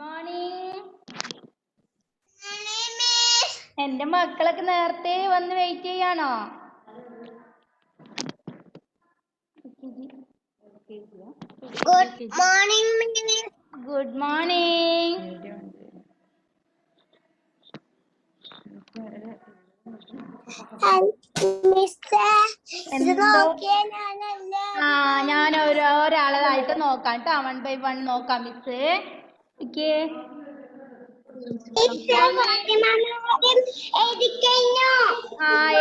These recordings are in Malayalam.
മോർണിംഗ്. എന്റെ മക്കളൊക്കെ നേരത്തെ വന്ന് വെയിറ്റ് ചെയ്യാണോ? Good morning. Good morning. ഞാൻ ഒരാളായിട്ട് നോക്കാം കേട്ടോ. 1 by 1 നോക്കാം മിസ്. ഓക്കെ,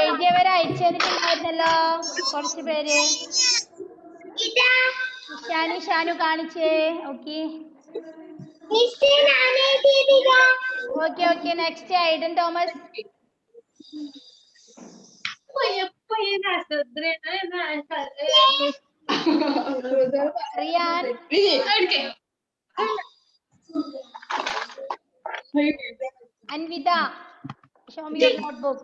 എഴുതിയവരെ അയച്ചു തന്നിട്ടുണ്ടായിരുന്നല്ലോ കുറച്ച് പേര്. ഷാനു കാണിച്ചേ. Okay okay next Aiden Thomas. Riyan. Anvitha, show me your notebook.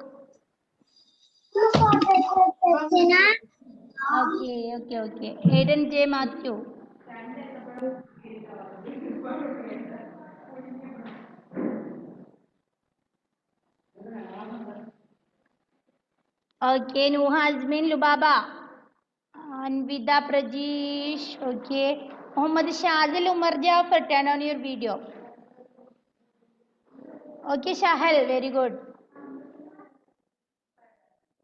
Okay. Aiden J. Matthew. Okay, Nuha Azmin Lubaba. Anvida Prajesh. Okay. Muhammad Shazil Umar Jafar, turn on your video. Okay, Shahal, very good.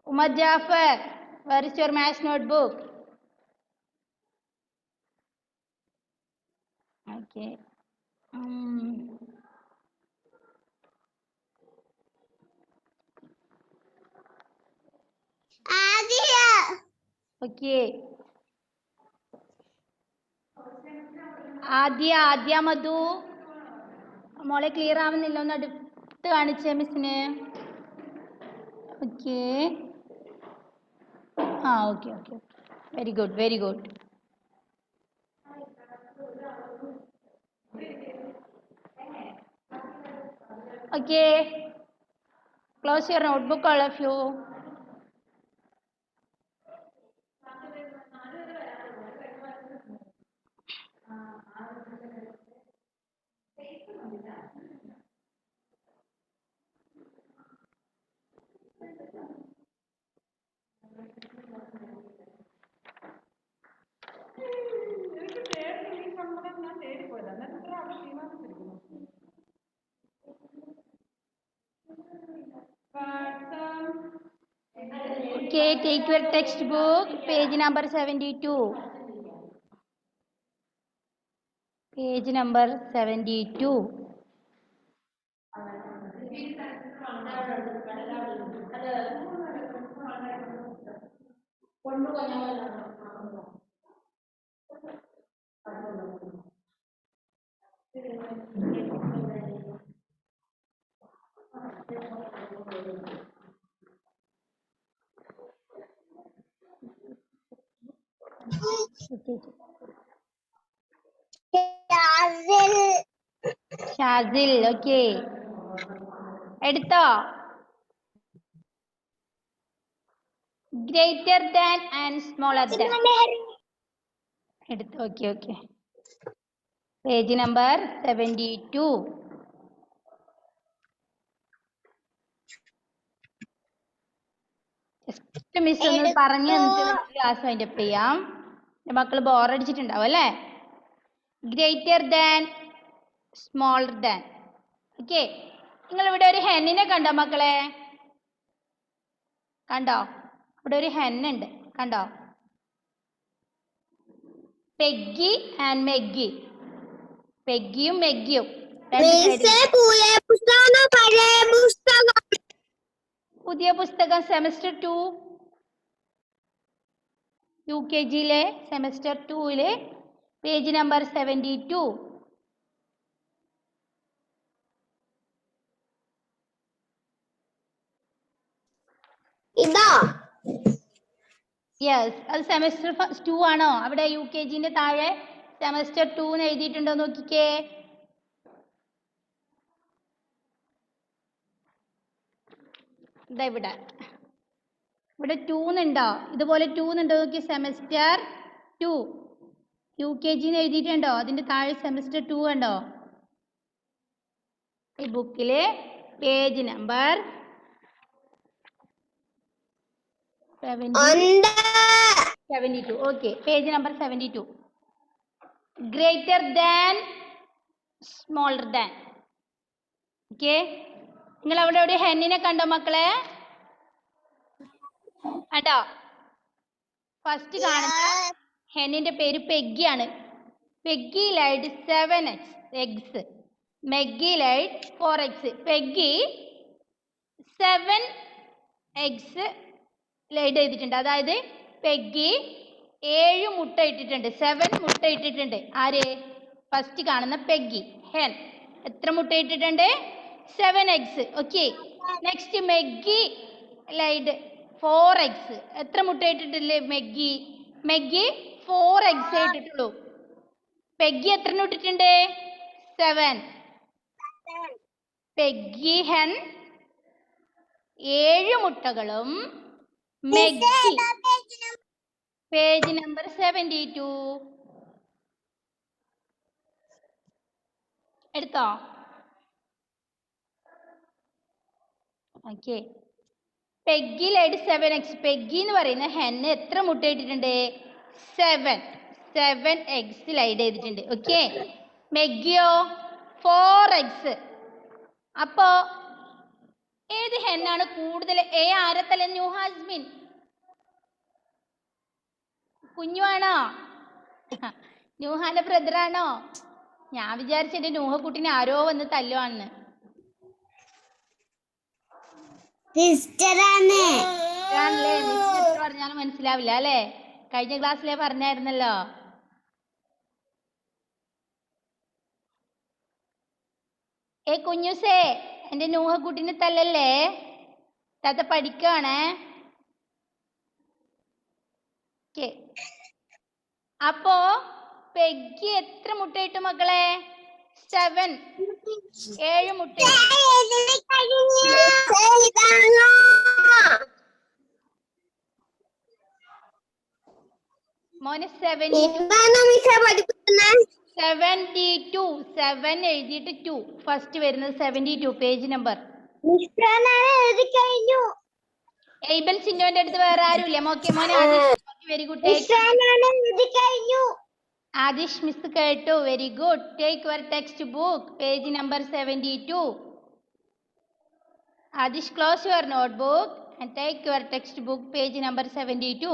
Umar Jafar, where is your maths notebook? Okay. Okay. ആദ്യ മധു മോളെ ക്ലിയർ ആവുന്നില്ല, ഒന്ന് അടുത്ത് കാണിച്ചേ മിസ്സിന്. Okay okay very good. Okay, close your notebook all of you. Okay, take your textbook, page number 72. Page number 72. Shazil. Okay, എടുത്തോ? Greater than and smaller than എടുത്തു. Okay, page number 72. Just miss ഒന്ന് പറഞ്ഞു തന്നിട്ട് ക്ലാസ് വൈൻഡപ്പ് ചെയ്യാം. മക്കൾ ബോറടിച്ചിട്ടുണ്ടാവും അല്ലേ? Greater than, smaller than. Okay, നിങ്ങൾ ഇവിടെ ഒരു ഹെന്നിനെ കണ്ടോ മക്കളെ? കണ്ടോ? ഇവിടെ ഒരു ഹെന്നുണ്ട്, കണ്ടോ? Peggy and മെഗ്ഗി. പെഗ്ഗിയും മെഗ്ഗിയും പുതിയ പുസ്തകം സെമസ്റ്റർ 2 UKGയിലെ സെമസ്റ്റർ 2 പേജ് നമ്പർ 72. യെസ്, അത് സെമസ്റ്റർ 2 ആണോ? അവിടെ UKGന്റെ താഴെ സെമസ്റ്റർ 2 എന്ന് എഴുതിയിട്ടുണ്ടോ നോക്കിക്കേ. ഇതാ ഇവിടെ 2 എന്നുണ്ടോ? ഇതുപോലെ 2 എന്നുണ്ടോ നോക്കി. സെമസ്റ്റർ 2 UKG എന്ന് എഴുതിയിട്ടുണ്ടോ? അതിന്റെ താഴെ സെമസ്റ്റർ 2 ഉണ്ടോ? ഈ ബുക്കില് page number 72. Okay, page number 72. Greater than, smaller than. Okay, നിങ്ങൾ അവിടെ എവിടെ ഹെന്നിനെ കണ്ടോ മക്കളെ? കണ്ടോ? ഫസ്റ്റ് കാണുന്ന ഹെന്നിന്റെ പേര് പെഗ്ഗി ആണ്. Peggy laid 7 eggs. Meggy laid 4 eggs. Peggy 7 eggs laid ചെയ്തിട്ടുണ്ട്. അതായത് പെഗ്ഗി 7 മുട്ട ഇട്ടിട്ടുണ്ട്. 7 മുട്ട ഇട്ടിട്ടുണ്ട്. ആര്? ഫസ്റ്റ് കാണുന്ന പെഗ്ഗി, ഹെൻ. എത്ര മുട്ട ഇട്ടിട്ടുണ്ട്? 7 eggs. Okay, next Meggy laid 4 eggs. എത്ര മുട്ട ഇട്ടിട്ടില്ലേ മെഗ്ഗി? മെഗ്ഗി 4 eggs ഇട്ടിട്ടുള്ളൂ. പെഗ്ഗി എത്ര ഇട്ടിട്ടുണ്ട്? 7. പെഗ്ഗി ഹെൻ 7 മുട്ടകളും മെഗ്ഗി. പേജ് നമ്പർ 72 എടുത്തോ? Okay, Peggy laid 7 eggs. Peggy എന്ന് പറയുന്ന ഹെന്ന് എത്ര മുട്ട ഇട്ടിട്ടുണ്ട്? 7 eggs ലൈഡ് ചെയ്തിട്ടുണ്ട്. ഓക്കെ, മെഗ്ഗിയോ 4 eggs. അപ്പോ ഏത് ഹെന്നാണ് കൂടുതൽ? ആരത്തല്ല? ന്യൂഹാസ്മിൻ കുഞ്ഞുവാണോ? ന്യൂഹാന്റെ ബ്രദറാണോ? ഞാൻ വിചാരിച്ചെന്റെ ന്യൂഹക്കുട്ടിനെ ആരോ വന്ന് തല്ലുവാണെന്ന്. ആണല്ലേ? മിസ് എത്ര പറഞ്ഞാലും മനസ്സിലാവില്ല അല്ലേ? കഴിഞ്ഞ ക്ലാസ്സിലെ പറഞ്ഞായിരുന്നല്ലോ. കുഞ്ഞുസേ, എന്റെ നൂഹക്കുട്ടിനെ തല്ലല്ലേ, താത്ത പഠിക്കാണേ. അപ്പോ പെഗ്ഗി എത്ര മുട്ടയിട്ടു മക്കളെ? 7 മുട്ട. മോനെ 72. 7 എഴുതിയിട്ട് 2 ഫസ്റ്റ് വരുന്നത് 72 പേജ് നമ്പർ. എയ്ബൽ സിൻഡോന്റെ അടുത്ത് വേറെ ആരുമില്ല? ഓക്കെ മോനെ, വെരി ഗുഡ്. ആദിഷ് മിസ് കേട്ടു, very good. Take your text book, page number 72. Adish, close your notebook and take your textbook, page number 72.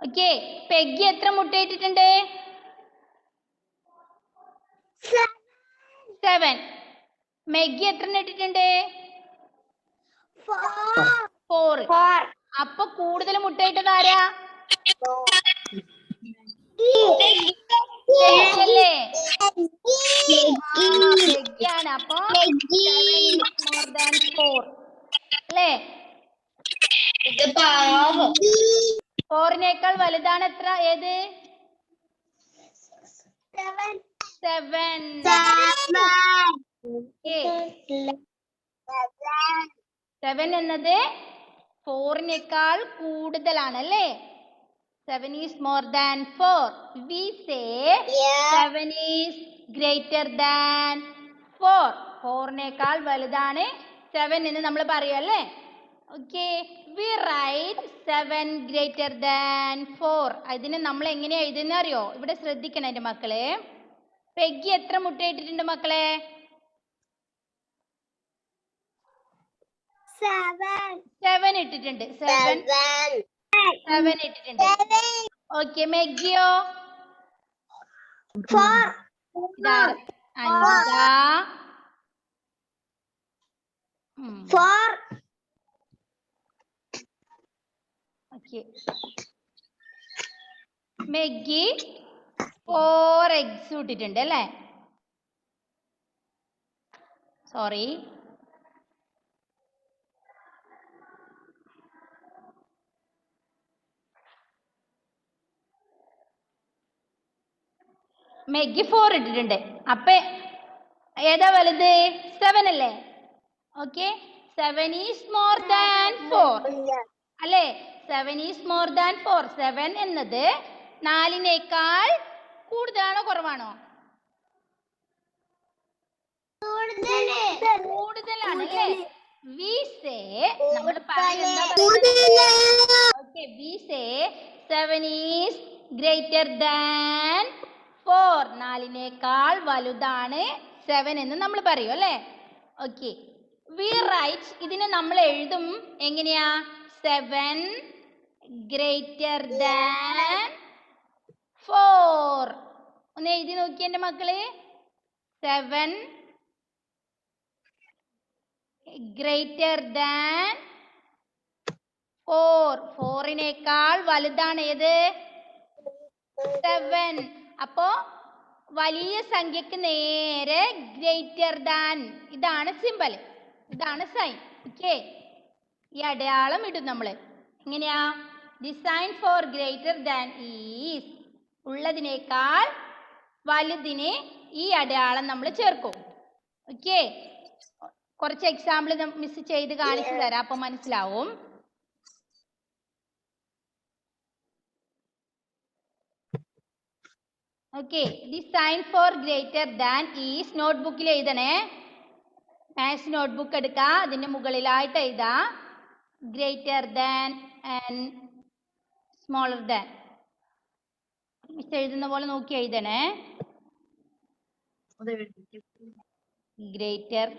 Okay, Peggy എത്ര മുട്ട ഇട്ടിട്ടുണ്ട്? 7. മെഗ്ഗി എത്ര ഇട്ടിട്ടുണ്ട്? 4. അപ്പൊ കൂടുതൽ മുട്ട ഇട്ടത് ആരാ? പെഗ്ഗിയാണ്. അപ്പൊ 7 is more than 4 അല്ലേ? 4നേക്കാൾ വലുതാണ് എത്ര? ഏത്? 7. 7 എന്നത് 4നേക്കാൾ കൂടുതലാണ് അല്ലേ? 7 is more than 4. We say 7 is greater than 4. 4നേക്കാൾ വലുതാണ് 7 എന്ന് നമ്മൾ പറയും അല്ലേ? Okay, we write 7 greater than 4. അതിനെ നമ്മൾ എങ്ങനെയാ എഴുതുന്ന അറിയോ? ഇവിടെ ശ്രദ്ധിക്കണം എൻ്റെ മക്കളെ. പെഗ്ഗി എത്ര മുട്ട ഇട്ടിട്ടുണ്ട് മക്കളെ? 7 ഇട്ടിട്ടുണ്ട്. 7 ഇട്ടിട്ടുണ്ട്. ഓക്കെ, മെഗ്ഗിയോ? 4. അഞ്ചാ 4. ഓക്കെ, മെഗ്ഗി 4 eggs ഇട്ടിട്ടുണ്ട് അല്ലേ? സോറി, മെഗ്ഗി 4 ഇട്ടിട്ടുണ്ട്. അപ്പൊ ഏതാ വലുത്? 7 അല്ലേ? ഓക്കെ, 7 is more than 4 അല്ലേ? 7 is more than 4. 7 എന്നത് 4-നേക്കാൾ കൂടുതലാണോ കുറവാണോ? കൂടുതലാണ് അല്ലേ? We say നമ്മൾ പറയുന്നത് okay, we say 7 is greater than 4. 4-നേക്കാൾ വലുതാണ് 7 എന്ന് നമ്മൾ പറയും അല്ലേ? ഓക്കെ, we write ഇതിനെ നമ്മൾ എഴുതും എങ്ങനെയാ? 7 greater than 4. ഒന്ന് എഴുതി നോക്കി എൻ്റെ മക്കള്. 7 greater than 4. 4-നേക്കാൾ വലുതാണ് ഏത്? 7. അപ്പോ വലിയ സംഖ്യക്ക് നേരെ ഗ്രേറ്റർ ദാൻ, ഇതാണ് സിമ്പൽ, ഇതാണ് സൈൻ. ഓക്കെ, ഈ അടയാളം ഇടും നമ്മൾ. എങ്ങനെയാ? The sign for greater than is, ഉള്ളതിനേക്കാൾ വലുതിന് ഈ അടയാളം നമ്മൾ ചേർക്കും. ഓക്കെ, കുറച്ച് എക്സാമ്പിൾ മിസ് ചെയ്ത് കാണിച്ചു തരാം, അപ്പൊ മനസ്സിലാവും. Okay, the sign for greater than is നോട്ട്ബുക്കിൽ എഴുതണേ. മാത്സ് നോട്ട്ബുക്ക് എടുക്കുക, അതിന്റെ മുകളിലായിട്ട് എഴുതാ greater than and smaller than. Miss എഴുതുന്ന പോലെ നോക്കി എഴുതണേ. Greater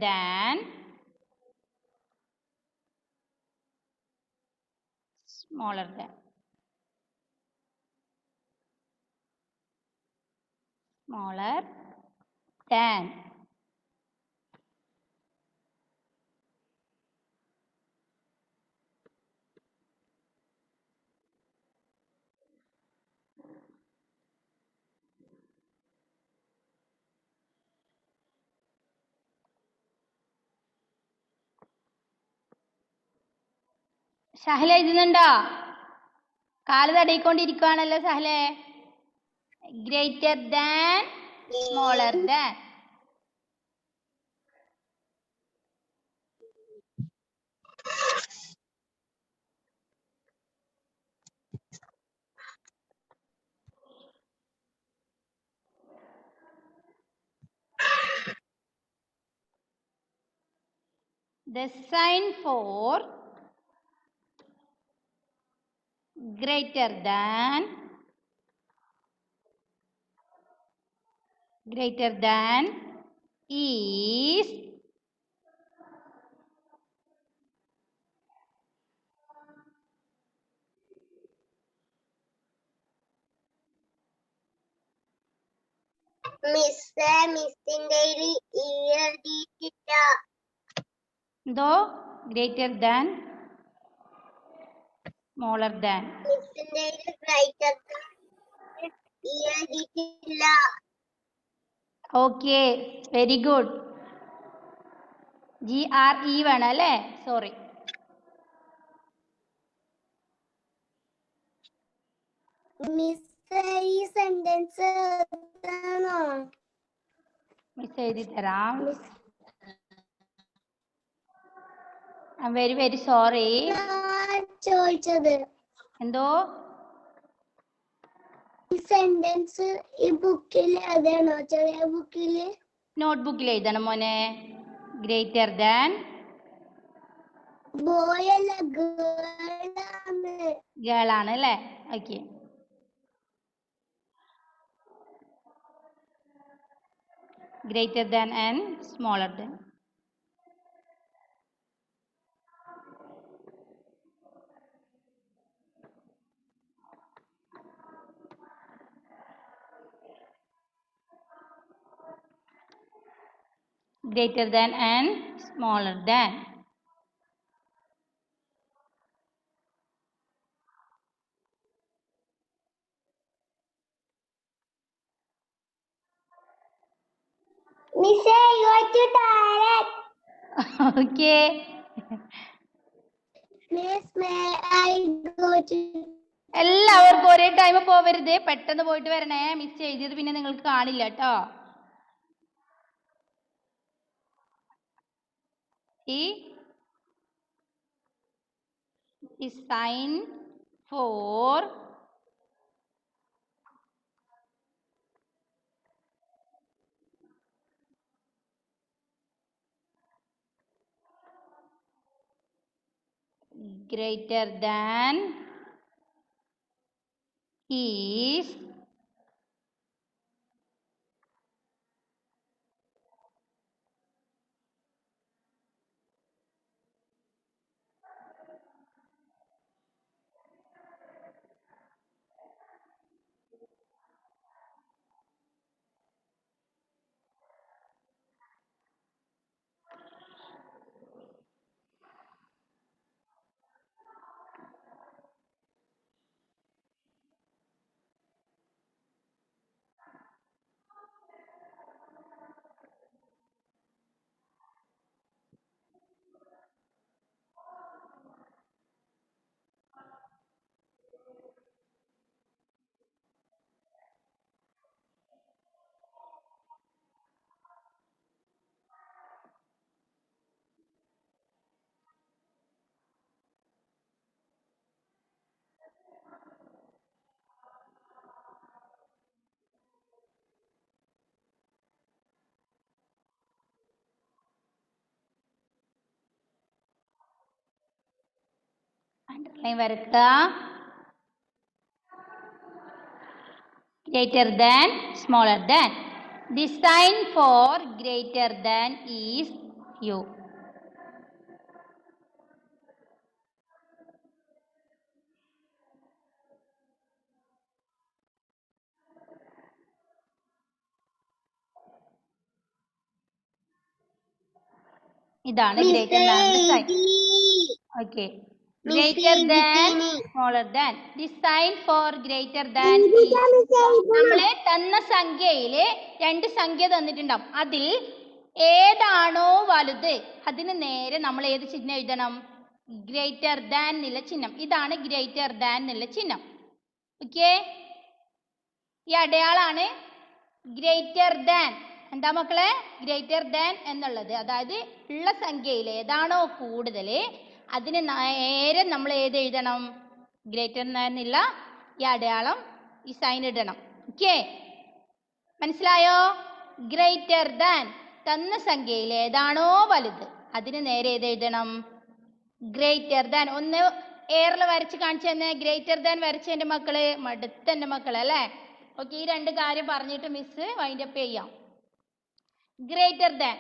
than smaller than, smaller than. Sahala എഴുതുന്നുണ്ടോ? കാല് തടയിക്കൊണ്ടിരിക്കുകയാണല്ലോ സഹലെ. Greater than smaller than. The sign for greater than is മിസ്സിന്റെ എന്തോ greater than smaller than. Okay, very good. GRE വേണം അല്ലേ? സോറി. സെന്റൻസ് മിസ് എഴുതി തരാം. I am very very sorry. ചോദിച്ചത് എന്തോ സെന്റൻസ് ഈ ബുക്കിൽ അതാണോ? ചെറിയ ബുക്കില് നോട്ട്ബുക്കിൽ എഴുതണം മോനെ. ഗ്രേറ്റർ ദാൻ ബോയ് അല്ല ഗേൾ ആണ് അല്ലേ? Okay, greater than and smaller than. Greater than and smaller than. Miss, you are too tired. Okay. Miss, may I go to? എല്ലാവർക്കും ഒരേ ടൈം പോവരുത്, പെട്ടെന്ന് പോയിട്ട് വരണേ. മിസ് എഴുതിയത് പിന്നെ നിങ്ങൾക്ക് കാണില്ല കേട്ടോ. the sign for greater than is underline വരക്കുക. Greater than, smaller than. The sign for greater than is u. ഇതാണ് greater than sign. Okay. Greater than, smaller than. The sign for greater than is. നമ്മളെ തന്ന സംഖ്യയില് 2 സംഖ്യ തന്നിട്ടുണ്ടാവും. അതിൽ ഏതാണോ വലുത് അതിന് നേരെ നമ്മൾ ഏത് ചിഹ്നം എഴുതണം? ഗ്രേറ്റർ ദാൻ എന്നുള്ള ചിഹ്നം. ഇതാണ് ഗ്രേറ്റർ ദാൻ എന്നുള്ള ചിഹ്നം. ഓക്കെ, ഈ അടയാളാണ് ഗ്രേറ്റർ ദാൻ. എന്താ മക്കളെ? ഗ്രേറ്റർ ദാൻ എന്നുള്ളത്. അതായത് ഉള്ള സംഖ്യയിൽ ഏതാണോ കൂടുതൽ അതിന് നേരെ നമ്മൾ ഏത് എഴുതണം? ഗ്രേറ്റർ ദാൻ എന്നുള്ള ഈ അടയാളം, ഈ സൈൻ ഇടണം. ഓക്കെ, മനസ്സിലായോ? ഗ്രേറ്റർ ദാൻ, തന്ന സംഖ്യയിൽ ഏതാണോ വലുത് അതിന് നേരെ ഏത് എഴുതണം? Greater than. ഒന്ന് എയറിൽ വരച്ച് കാണിച്ചു തന്നെ. ഗ്രേറ്റർ ദാൻ വരച്ച എൻ്റെ മക്കള്, മടുത്ത എൻ്റെ മക്കൾ അല്ലേ? ഓക്കെ, ഈ 2 കാര്യം പറഞ്ഞിട്ട് മിസ് വൈൻഡപ്പ് ചെയ്യാം. Greater than,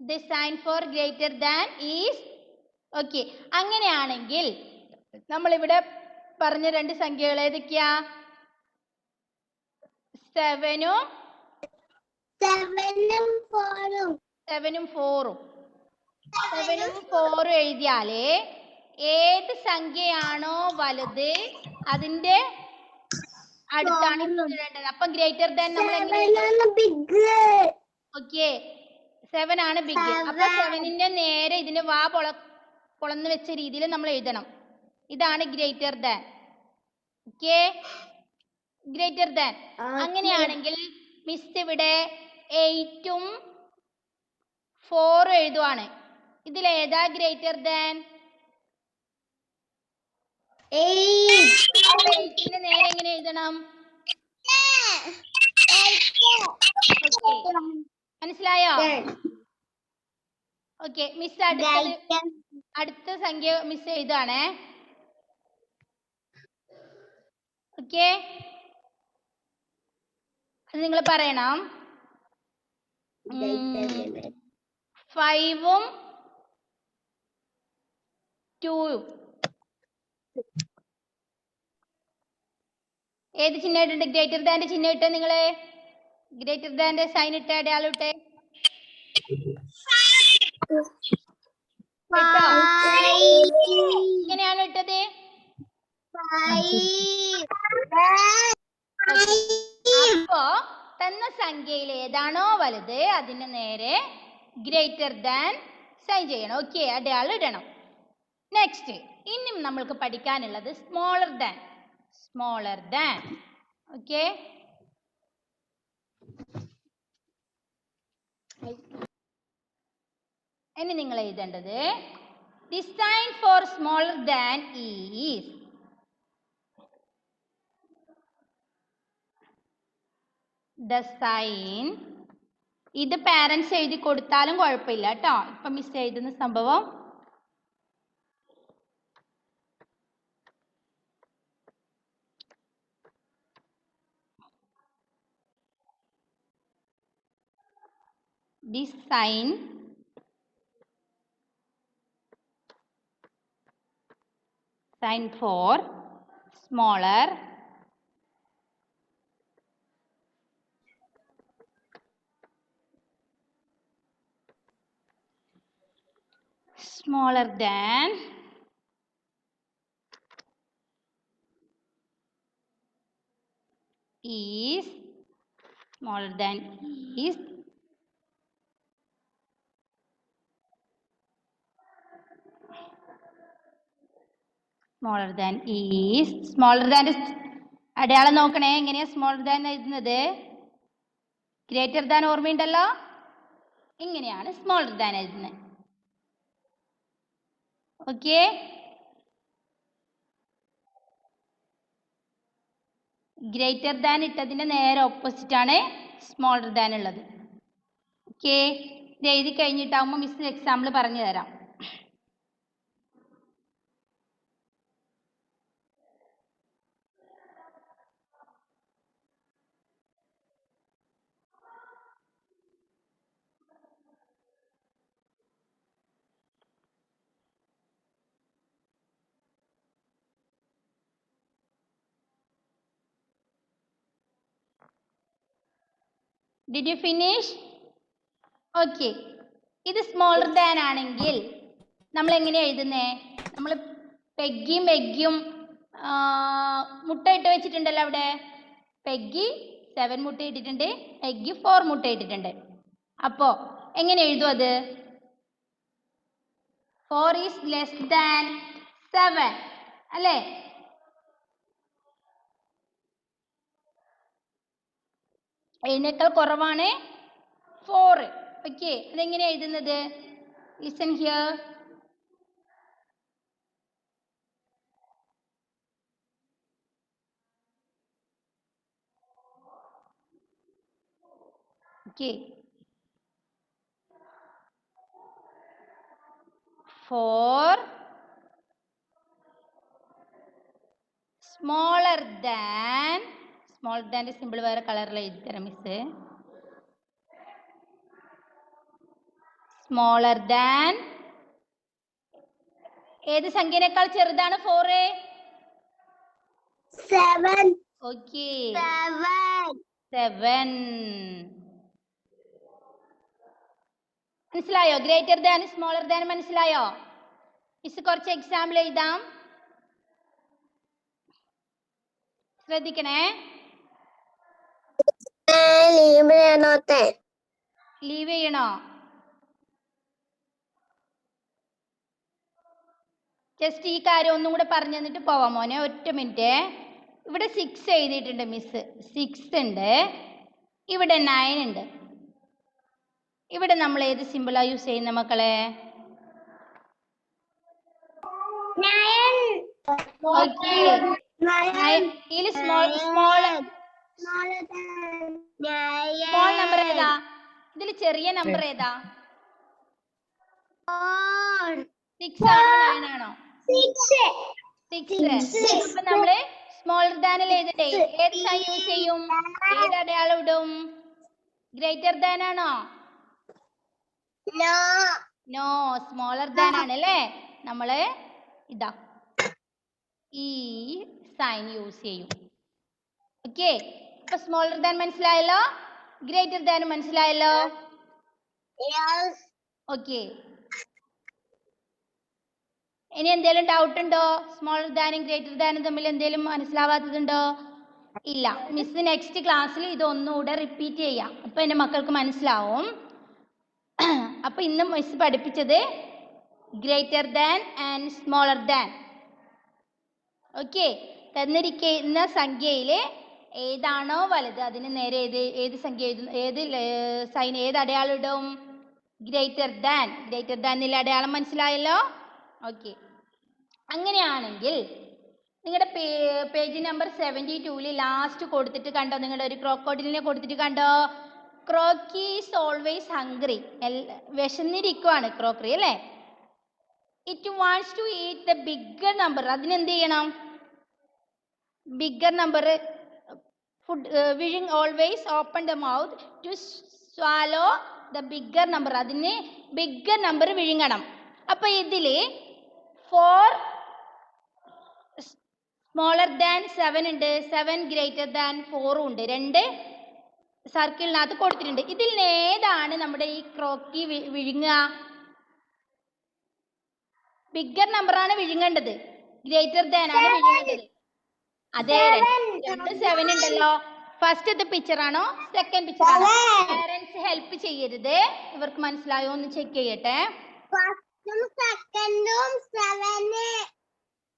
the sign for greater than is. Okay, അങ്ങനെയാണെങ്കിൽ നമ്മളിവിടെ പറഞ്ഞ 2 സംഖ്യകൾ ഏതൊക്കെയാ? 7ഉം 4ഉം. 7ഉം 4ഉം എഴുതിയാല് ഏത് സംഖ്യയാണോ വലുത് അതിന്റെ അടുത്താണ് ഇടേണ്ടത്. അപ്പം ഗ്രേറ്റർ ദാൻ നമ്മൾ ഓക്കെ, 7 ആണ് ബിഗ്. അപ്പൊ 7ന്റെ നേരെ ഇതിന് വാ പൊളന്ന് വെച്ച രീതിയിൽ നമ്മൾ എഴുതണം. ഇതാണ് greater than. Okay, greater than. അങ്ങനെയാണെങ്കിൽ മിസ് ഇവിടെ 8ഉം 4ഉം എഴുതുവാണ്. ഇതിലേതാ ഗ്രേറ്റർ ദാൻ? 8ന്റെ നേരെ എങ്ങനെ എഴുതണം? മനസ്സിലായോ? ഓക്കെ, മിസ് അടുത്ത സംഖ്യ മിസ് എഴുതാണേ. ഓക്കെ, അത് നിങ്ങൾ പറയണം. 5ഉം 2ഉം ഏത് ചിഹ്നം ഇട്ടുണ്ട്? ഗ്രേറ്റർ ദാന്റെ ചിഹ്നം ഇട്ടേ. നിങ്ങള് ഗ്രേറ്റർ ദാന്റെ സൈൻ ഇട്ടേ, അടയാളം ഇട്ടേ. ഇങ്ങനെയാണ് ഇട്ടത്. അപ്പോ തന്ന സംഖ്യയിൽ ഏതാണോ വലുത് അതിന് നേരെ ഗ്രേറ്റർ ദാൻ സൈൻ ചെയ്യണം. ഓക്കെ, അടയാളം ഇടണം. നെക്സ്റ്റ്, ഇനി നമ്മൾക്ക് പഠിക്കാനുള്ളത് smaller than. Smaller than. Okay, ഇനി നിങ്ങൾ എഴുതേണ്ടത് the sign for smaller than is the sign. ഇത് പാരൻസ് എഴുതി കൊടുത്താലും കുഴപ്പമില്ല കേട്ടോ. ഇപ്പൊ മിസ് എഴുതുന്ന സംഭവം this sign for smaller than is smaller than is smaller than is smaller than അടയാളം നോക്കണേ. എങ്ങനെയാ സ്മോളർ ദാൻ എഴുതുന്നത്? ഗ്രേറ്റർ ദാൻ ഓർമ്മയുണ്ടല്ലോ, ഇങ്ങനെയാണ് സ്മോളർ ദാൻ എഴുതുന്നത്. ഓക്കെ, ഗ്രേറ്റർ ദാൻ ഇട്ടതിന്റെ നേരെ ഓപ്പോസിറ്റ് ആണ് സ്മോളർ ദാൻ ഉള്ളത്. ഓക്കെ, ഇത് എഴുതി കഴിഞ്ഞിട്ടാവുമ്പോൾ മിസ് എക്സാമ്പിൾ പറഞ്ഞു തരാം. Did you finish? ഓക്കെ, ഇത് സ്മോളർ ദാൻ ആണെങ്കിൽ നമ്മൾ എങ്ങനെയാണ് എഴുതുന്നേ? നമ്മൾ പെഗ്ഗിയും എഗ്ഗും മുട്ട ഇട്ട് വെച്ചിട്ടുണ്ടല്ലോ അവിടെ. പെഗ്ഗി 7 മുട്ട ഇട്ടിട്ടുണ്ട്, എഗ്ഗി 4 മുട്ട ഇട്ടിട്ടുണ്ട്. അപ്പോൾ എങ്ങനെ എഴുതും അത്? 4 is less than 7 അല്ലേ? അതിനേക്കാൾ കുറവാണ് 4. ഓക്കെ, അതെങ്ങനെയാണ് എഴുതുന്നത്? Listen here. Okay, 4 smaller than simple വേറെ കളറിൽ എഴുതി തരാം മിസ്. സ്മോളർ ദാൻ ഏത് സംഖ്യനേക്കാൾ ചെറുതാണ് 4? 7. ഓക്കെ, 7. മനസ്സിലായോ? ഗ്രേറ്റർ ദാൻ സ്മോളർ ദാൻ മനസ്സിലായോ? മിസ് കുറച്ച് എക്സാമ്പിൾ എഴുതാം, ശ്രദ്ധിക്കണേ. ലീവ് ചെയ്യണോ? ജസ്റ്റ് ഈ കാര്യം ഒന്നും കൂടെ പറഞ്ഞു തന്നിട്ട് പോവാം മോനെ. ഒറ്റ മിനിറ്റ്. ഇവിടെ 6 എഴുതിയിട്ടുണ്ട് മിസ്. 6 ഉണ്ട്, ഇവിടെ 9 ഉണ്ട്. ഇവിടെ നമ്മൾ ഏത് സിമ്പിളാ യൂസ് ചെയ്യുന്ന മക്കളെ? ഇതിൽ സ്മോൾ നമ്പർ ഏതാ? ഇതിൽ ചെറിയ നമ്പർ ഏതാ? 6 ആണോ 9 ആണോ? 6. അപ്പൊ നമ്മള് സ്മോളർ ദാനിൽ എഴുതട്ടെ. ഏത് സൈൻ യൂസ് ചെയ്യും? ഏത് അടയാളം ഇടും? ഗ്രേറ്റർ ദാൻ ആണോ? നോ, സ്മോളർ ദാൻ ആണ് അല്ലേ? നമ്മള് ഇതാ ഈ സൈൻ യൂസ് ചെയ്യും. ഓക്കെ, അപ്പൊ സ്മോളർ ദാൻ മനസ്സിലായല്ലോ, ഗ്രേറ്റർ ദാൻ മനസ്സിലായല്ലോ. ഓക്കെ, ഇനി എന്തെങ്കിലും ഡൗട്ട് ഉണ്ടോ? സ്മോളർ ദാനും ഗ്രേറ്റർ ദാനും തമ്മിൽ എന്തെങ്കിലും മനസ്സിലാവാത്തതുണ്ടോ? ഇല്ല. മിസ് നെക്സ്റ്റ് ക്ലാസ്സിൽ ഇതൊന്നുകൂടെ റിപ്പീറ്റ് ചെയ്യാം, അപ്പൊ എൻ്റെ മക്കൾക്ക് മനസ്സിലാവും. അപ്പൊ ഇന്ന് മിസ് പഠിപ്പിച്ചത് greater than and smaller than. Okay, തന്നിരിക്കുന്ന സംഖ്യയിൽ ഏതാണോ വലുത് അതിന് നേരെ ഏത് സംഖ്യ ഏത് സൈൻ ഏത് അടയാളം ഇടും? ഗ്രേറ്റർ ദാൻ എന്നുള്ള അടയാളം മനസ്സിലായല്ലോ? ഓക്കെ. അങ്ങനെയാണെങ്കിൽ നിങ്ങളുടെ പേജ് നമ്പർ 72 ലാസ്റ്റ് കൊടുത്തിട്ട് കണ്ടോ? നിങ്ങളുടെ ഒരു ക്രോക്കോഡിലിനെ കൊടുത്തിട്ട് കണ്ടോ? Crocky is always hungry. വിശന്നിരിക്കുവാണ് ക്രോക്കറി അല്ലേ? It wants to eat the bigger number. അതിനെന്ത് ചെയ്യണം? Bigger number food wishing always open the mouth to swallow the bigger number. അതിന് ബിഗ്ഗർ നമ്പർ വിഴുങ്ങണം. അപ്പൊ ഇതില് 4 സ്മോളർ ദാൻ 7 ഉണ്ട്, 7 ഗ്രേറ്റർ ദാൻ 4 ഉണ്ട്. 2 സർക്കിളിനകത്ത് കൊടുത്തിട്ടുണ്ട്. ഇതിൽ ഏതാണ് നമ്മുടെ ഈ ക്രോക്കി വിഴുങ്ങുക? ബിഗ്ഗർ നമ്പർ ആണ് വിഴുങ്ങേണ്ടത്, ഗ്രേറ്റർ ദാൻ ആണ് വിഴുങ്ങേണ്ടത്. അതെ, 2 7 ഉണ്ടല്ലോ. ഫസ്റ്റത്തെ പിക്ചർ ആണോ സെക്കൻഡ് പിക്ചർ ആണോ? പാരന്റ്സ് ഹെൽപ്പ് ചെയ്യരുത്. ഇവർക്ക് മനസ്സിലായോ എന്ന് ചെക്ക് ചെയ്യട്ടെ.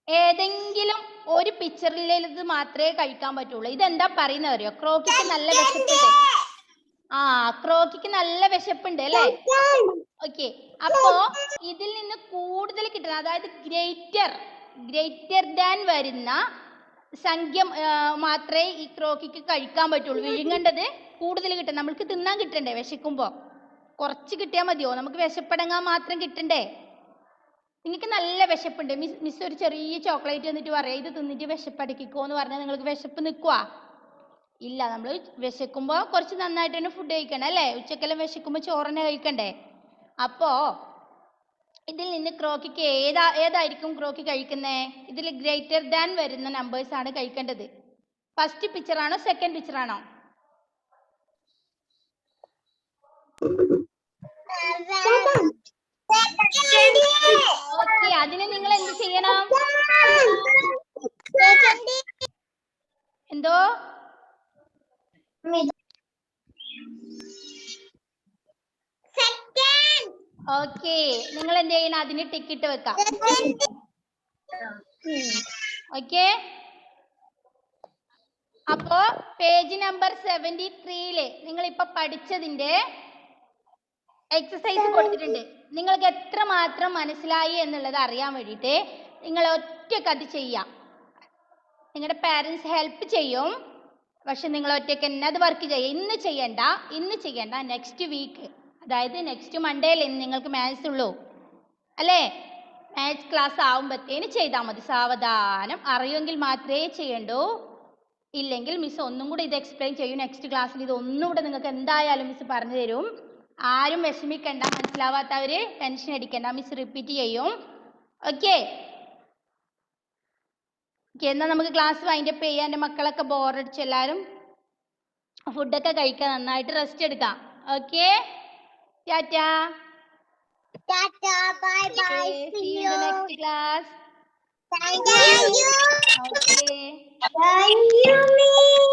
ഏതെങ്കിലും ഒരു പിക്ചറിലേത് മാത്രമേ കഴിക്കാൻ പറ്റുള്ളൂ. ഇതെന്താ പറയുന്നത് അറിയോ? ക്രോക്കിക്ക് നല്ല വിശപ്പുണ്ട്. ക്രോക്കിക്ക് നല്ല വിശപ്പുണ്ട് അല്ലേ? ഓക്കെ. അപ്പോ ഇതിൽ നിന്ന് കൂടുതൽ കിട്ടുന്ന, അതായത് ഗ്രേറ്റർ ദാൻ വരുന്ന സംഖ്യ മാത്രമേ ഈ ക്രോക്കിക്ക് കഴിക്കാൻ പറ്റുള്ളൂ. വിഴുങ്ങേണ്ടത് കൂടുതൽ കിട്ടും. നമ്മൾക്ക് തിന്നാൻ കിട്ടണ്ടേ? വിശക്കുമ്പോ കുറച്ച് കിട്ടിയാൽ മതിയോ? നമുക്ക് വിശപ്പടങ്ങാൻ മാത്രം കിട്ടണ്ടേ? നിങ്ങൾക്ക് നല്ല വിശപ്പുണ്ട്, മിസ് ഒരു ചെറിയ ചോക്ലേറ്റ് തന്നിട്ട് പറയാം ഇത് തിന്നിട്ട് വിശപ്പടക്കിക്കോ എന്ന് പറഞ്ഞാൽ നിങ്ങൾക്ക് വിശപ്പ് നിൽക്കുവാ? ഇല്ല. നമ്മൾ വിശക്കുമ്പോൾ കുറച്ച് നന്നായിട്ട് തന്നെ ഫുഡ് കഴിക്കണം അല്ലേ? ഉച്ചക്കെല്ലാം വിശക്കുമ്പോൾ ചോറന്നെ കഴിക്കണ്ടേ? അപ്പോ ഇതിൽ നിന്ന് ക്രോക്കിക്ക് ഏതായിരിക്കും ക്രോക്കി കഴിക്കുന്നേ? ഇതിൽ ഗ്രേറ്റർ ദാൻ വരുന്ന നമ്പേഴ്സ് ആണ് കഴിക്കേണ്ടത്. ഫസ്റ്റ് പിക്ചർ ആണോ സെക്കൻഡ് പിക്ചർ ആണോ? ഓക്കെ. അതിന് നിങ്ങൾ എന്ത് ചെയ്യണം? എന്തോ? ഓക്കെ. നിങ്ങൾ എന്ത് ചെയ്യണം? അതിന് ടിക്കറ്റ് വെക്കാം. ഓക്കെ. അപ്പോ പേജ് നമ്പർ 73 നിങ്ങൾ ഇപ്പൊ പഠിച്ചതിന്റെ എക്സസൈസ് കൊടുത്തിട്ടുണ്ട്. നിങ്ങൾക്ക് എത്ര മാത്രം മനസ്സിലായി എന്നുള്ളത് അറിയാൻ വേണ്ടിയിട്ട് നിങ്ങൾ ഒറ്റയ്ക്ക് അത് ചെയ്യാം. നിങ്ങളുടെ പാരൻസ് ഹെൽപ്പ് ചെയ്യും, പക്ഷെ നിങ്ങൾ ഒറ്റയ്ക്ക് തന്നെ അത് വർക്ക് ചെയ്യുക. ഇന്ന് ചെയ്യണ്ട നെക്സ്റ്റ് വീക്ക്, അതായത് നെക്സ്റ്റ് മൺഡേയിൽ നിങ്ങൾക്ക് മാത്സ് ഉള്ളൂ അല്ലേ? മാത്സ് ക്ലാസ് ആവുമ്പോഴത്തേന് ചെയ്താൽ മതി. സാവധാനം അറിയുമെങ്കിൽ മാത്രമേ ചെയ്യണ്ടൂ. ഇല്ലെങ്കിൽ മിസ് ഒന്നും കൂടി ഇത് എക്സ്പ്ലെയിൻ ചെയ്യും. നെക്സ്റ്റ് ക്ലാസ്സിൽ ഇത് ഒന്നുകൂടെ നിങ്ങൾക്ക് എന്തായാലും മിസ് പറഞ്ഞു തരും. ആരും വിഷമിക്കണ്ട, മനസ്സിലാവാത്തവര് ടെൻഷൻ അടിക്കണ്ട, മിസ് റിപ്പീറ്റ് ചെയ്യും. ഓക്കെ. എന്നാൽ നമുക്ക് ക്ലാസ് വൈൻഡപ്പ് ചെയ്യാം. എൻ്റെ മക്കളൊക്കെ ബോറടിച്ച് എല്ലാവരും ഫുഡൊക്കെ കഴിക്കാം, നന്നായിട്ട് റെസ്റ്റ് എടുക്കാം. Okay, Tata. Bye bye. See you in the next class. Thank you. Okay. Thank you, me.